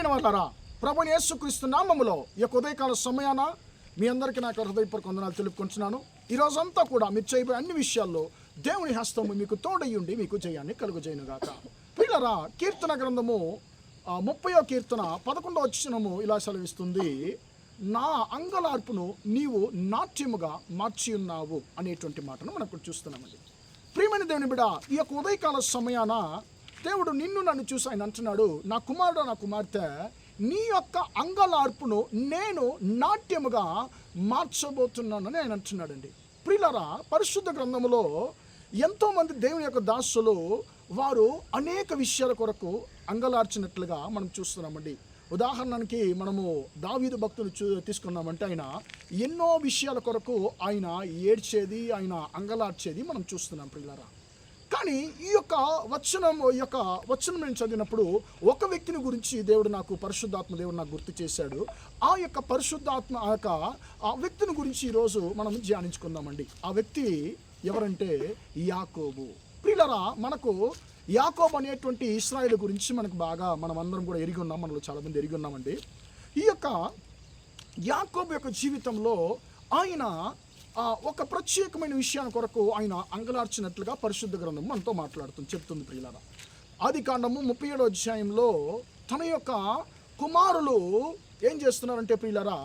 ప్రియమైన వాళ్ళారా, ప్రభువైన యేసుక్రీస్తు నామములో ఈ యొక్క ఉదయకాల సమయాన మీ అందరికీ నాకు హృదయపూర్వక వందనాలు తెలుపుకుంటున్నాను. ఈ రోజంతా కూడా మీరు చేయబోయే అన్ని విషయాల్లో దేవుని హస్తము మీకు తోడయ్యుండి మీకు జయాన్ని కలుగజేయునుగాక. ప్రియులారా, కీర్తన గ్రంథము 30వ కీర్తన 11వ వచనము ఇలా సెలవిస్తుంది, నా అంగలార్పును నీవు నాట్యముగా మార్చి ఉన్నావు అనేటువంటి మాటను మనం ఇప్పుడు చూస్తున్నామండి. ప్రియమైన దేవుని బిడ్డ, ఈ యొక్క ఉదయకాల సమయాన దేవుడు నిన్ను నన్ను చూసి ఆయన అంటున్నాడు, నా కుమారుడు నా కుమార్తె, నీ యొక్క అంగలార్పును నేను నాట్యముగా మార్చబోతున్నానని ఆయన అంటున్నాడండి. ప్రియులారా, పరిశుద్ధ గ్రంథములో ఎంతోమంది దేవుని యొక్క దాసులు వారు అనేక విషయాల కొరకు అంగలార్చినట్లుగా మనం చూస్తున్నామండి. ఉదాహరణకి మనము దావీదు భక్తులు తీసుకున్నామంటే ఆయన ఎన్నో విషయాల కొరకు ఆయన ఏడ్చేది, ఆయన అంగలార్చేది మనం చూస్తున్నాం ప్రియులారా. కానీ ఈ యొక్క వచనం నేను చదివినప్పుడు ఒక వ్యక్తిని గురించి పరిశుద్ధాత్మ దేవుడు నాకు గుర్తు చేశాడు. ఆ యొక్క పరిశుద్ధాత్మ ఆ వ్యక్తిని గురించి ఈరోజు మనం ధ్యానించుకుందామండి. ఆ వ్యక్తి ఎవరంటే యాకోబు. ప్రియులారా, మనకు యాకోబు అనేటువంటి ఇశ్రాయేలు గురించి మనకు బాగా మనం అందరం కూడా ఎరిగి ఉన్నాం, మనలో చాలామంది ఎరిగి ఉన్నామండి. ఈ యొక్క యాకోబు యొక్క జీవితంలో ఆయన ఒక ప్రత్యేకమైన విషయాన్ని కొరకు ఆయన అంగలార్చినట్లుగా పరిశుద్ధ గ్రంథం మనతో చెప్తుంది ప్రియులారా. ఆదికాండము 37వ అధ్యాయంలో తన యొక్క కుమారులు ఏం చేస్తున్నారంటే ప్రియులారా,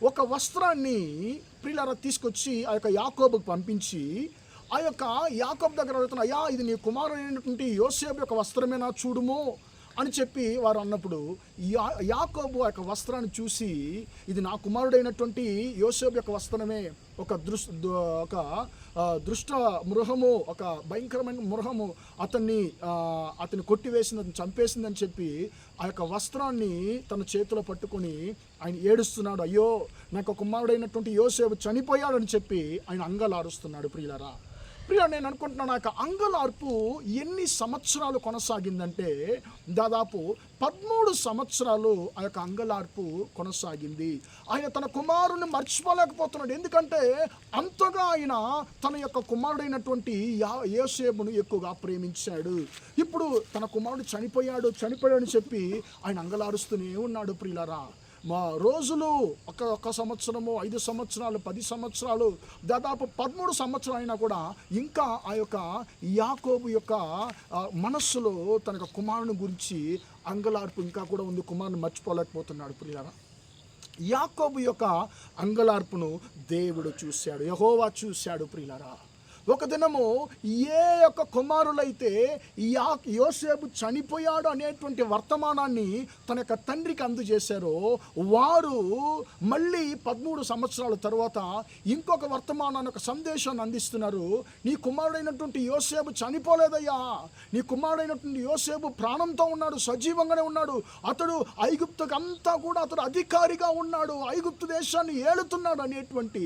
ఒక వస్త్రాన్ని ప్రియులారా తీసుకొచ్చి ఆ యొక్క యాకోబుకు పంపించి, ఆ యొక్క యాకోబు దగ్గర అడుగుతున్న, అయ్యా ఇది నీ కుమారుడైనటువంటి యోసేపు యొక్క వస్త్రమేనా, చూడుము అని చెప్పి వారు అన్నప్పుడు యాకోబు ఆ యొక్క వస్త్రాన్ని చూసి, ఇది నా కుమారుడైనటువంటి యోసేపు యొక్క వస్త్రమే, ఒక దుష్ట మృగము, ఒక భయంకరమైన మృగము అతన్ని కొట్టివేసింది, అతను చంపేసిందని చెప్పి ఆ యొక్క వస్త్రాన్ని తన చేతిలో పట్టుకొని ఆయన ఏడుస్తున్నాడు. అయ్యో, నాకు కుమారుడైనటువంటి యోసేపు చనిపోయాడని చెప్పి ఆయన అంగలారుస్తున్నాడు. ప్రియులారా, నేను అనుకుంటున్నాను, ఆ యొక్క అంగలార్పు ఎన్ని సంవత్సరాలు కొనసాగిందంటే దాదాపు 13 సంవత్సరాలు ఆ యొక్క అంగలార్పు కొనసాగింది. ఆయన తన కుమారుని మర్చిపోలేకపోతున్నాడు. ఎందుకంటే అంతగా ఆయన తన యొక్క కుమారుడైనటువంటి యోసేపును ఎక్కువగా ప్రేమించాడు. ఇప్పుడు తన కుమారుడు చనిపోయాడని చెప్పి ఆయన అంగలారుస్తూనే ఉన్నాడు. ప్రియులారా, మా రోజులు ఒక సంవత్సరము, 5 సంవత్సరాలు, 10 సంవత్సరాలు, దాదాపు 13 సంవత్సరాలు అయినా కూడా ఇంకా ఆ యొక్క యాకోబు యొక్క మనస్సులో తన యొక్క కుమారుని గురించి అంగలార్పు ఇంకా కూడా ఉంది. కుమారుని మర్చిపోలేకపోతున్నాడు. ప్రియులారా, యాకోబు యొక్క అంగలార్పును దేవుడు చూశాడు, యెహోవా చూశాడు. ప్రియులారా, ఒక దినము ఏ యొక్క కుమారులైతే యోసేపు చనిపోయాడు అనేటువంటి వర్తమానాన్ని తన యొక్క తండ్రికి అందజేశారో, వారు మళ్ళీ 13 సంవత్సరాల తర్వాత ఇంకొక వర్తమానాన్ని, ఒక సందేశాన్ని అందిస్తున్నారు. నీ కుమారుడైనటువంటి యోసేపు చనిపోలేదయ్యా, నీ కుమారుడైనటువంటి యోసేపు ప్రాణంతో ఉన్నాడు, సజీవంగానే ఉన్నాడు, అతడు ఐగుప్తుకు అంతా కూడా అతడు అధికారిగా ఉన్నాడు, ఐగుప్తు దేశాన్ని ఏలుతున్నాడు అనేటువంటి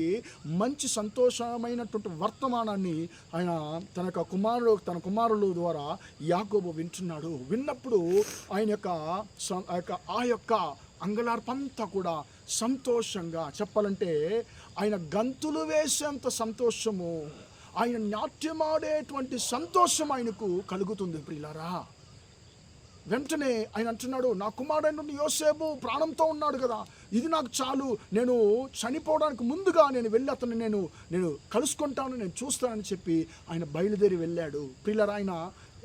మంచి సంతోషమైనటువంటి వర్తమానాన్ని ఆయన తన కుమారుల ద్వారా యాకోబు వింటున్నాడు. విన్నప్పుడు ఆయన యొక్క అంగలార్పంతా కూడా సంతోషంగా, చెప్పాలంటే ఆయన గంతులు వేసేంత సంతోషము, ఆయన నాట్యమాడేటువంటి సంతోషం ఆయనకు కలుగుతుంది. ప్రియులారా, వెంటనే ఆయన అంటున్నాడు, నా కుమారుడైన యోసేపు ప్రాణంతో ఉన్నాడు కదా, ఇది నాకు చాలు, నేను చనిపోవడానికి ముందుగా నేను వెళ్ళి అతన్ని నేను కలుసుకుంటాను, నేను చూస్తానని చెప్పి ఆయన బయలుదేరి వెళ్ళాడు. ప్రియులారా, ఆయన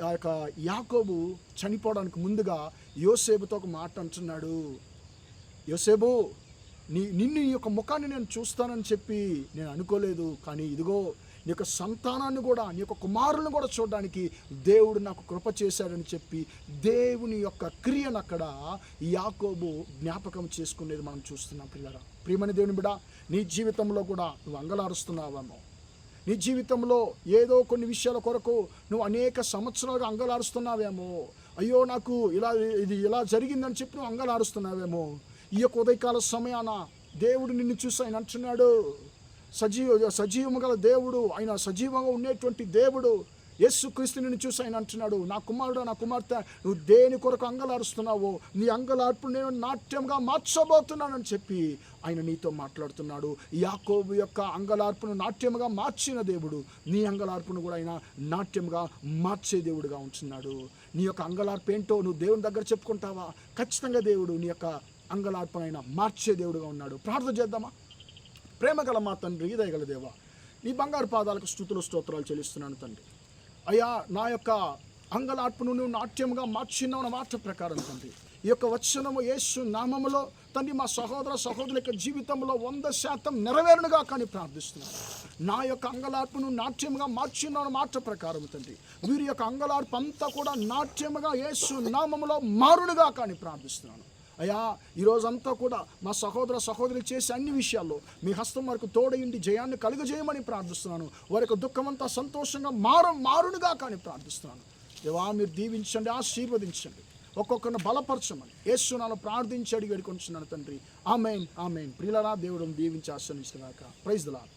ఆ యొక్క యాకోబు చనిపోవడానికి ముందుగా యోసేపుతో ఒక మాట అంటున్నాడు, యోసేపు, నిన్ను ఈ యొక్క ముఖాన్ని నేను చూస్తానని చెప్పి నేను అనుకోలేదు, కానీ ఇదిగో నీ యొక్క సంతానాన్ని కూడా, నీ యొక్క కుమారులను కూడా చూడడానికి దేవుడు నాకు కృప చేశాడని చెప్పి దేవుని యొక్క క్రియను అక్కడ యాకోబు జ్ఞాపకం చేసుకునేది మనం చూస్తున్నాం. ప్రియులారా, ప్రియమైన దేవుని బిడ్డ, నీ జీవితంలో కూడా నువ్వు అంగలారుస్తున్నావేమో, నీ జీవితంలో ఏదో కొన్ని విషయాల కొరకు నువ్వు అనేక సంవత్సరాలుగా అంగలారుస్తున్నావేమో, అయ్యో నాకు ఇది ఇలా జరిగిందని చెప్పి నువ్వు అంగలారుస్తున్నావేమో. ఈ యొక్క ఉదయకాల సమయాన దేవుడు నిన్ను చూసి ఆయన అంటున్నాడు, సజీవము గల దేవుడు, ఆయన సజీవంగా ఉండేటువంటి దేవుడు యేసుక్రీస్తు నిన్ను చూసి ఆయన అంటున్నాడు, నా కుమారుడు, నా కుమార్తె, నువ్వు దేని కొరకు అంగలారుస్తున్నావో నీ అంగలార్పు నేను నాట్యంగా మార్చబోతున్నానని చెప్పి ఆయన నీతో మాట్లాడుతున్నాడు. యాకోబు యొక్క అంగలార్పును నాట్యముగా మార్చిన దేవుడు నీ అంగలార్పును కూడా ఆయన నాట్యంగా మార్చే దేవుడుగా ఉంటున్నాడు. నీ యొక్క అంగలార్పేంటో నువ్వు దేవుని దగ్గర చెప్పుకుంటావా? ఖచ్చితంగా దేవుడు నీ యొక్క అంగలార్పనైనా మార్చే దేవుడుగా ఉన్నాడు. ప్రార్థన చేద్దామా? ప్రేమగల మా తండ్రి, దయగల దేవా, నీ బంగారు పాదాలకు స్తుతులు స్తోత్రాలు చెల్లిస్తున్నాను తండ్రి. అయ్యా, నా యొక్క అంగలార్పును నువ్వు నాట్యముగా మార్చినావు అన్న మాట ప్రకారం తండ్రి, ఈ యొక్క వచనము యేసు నామములో తండ్రి మా సహోదర సహోదరుల యొక్క జీవితంలో 100% నెరవేరునుగా కానీ ప్రార్థిస్తున్నాను. నా యొక్క అంగలార్పును నాట్యముగా మార్చినావు అన్న మాట ప్రకారం తండ్రి, వీరి యొక్క అంగలార్పు అంతా కూడా నాట్యముగా యేసు నామములో మారునుగా కానీ ప్రార్థిస్తున్నాను. అయ్యా, ఈరోజంతా కూడా మా సహోదర సహోదరులు చేసే అన్ని విషయాల్లో మీ హస్తం వరకు తోడయిండి జయాన్ని కలుగజేయమని ప్రార్థిస్తున్నాను. వారి యొక్క దుఃఖమంతా సంతోషంగా మారునుగా కానీ ప్రార్థిస్తున్నాను. దేవా, మీరు దీవించండి, ఆశీర్వదించండి, ఒక్కొక్కరిని బలపరచమని యేసు నామములో ప్రార్థించి అడిగి వేడుకొంటున్నాను తండ్రి. ఆమేన్, ఆమేన్. ప్రియులారా, దేవుడు దీవించి ఆశీర్వదించుగాక. Praise the lord.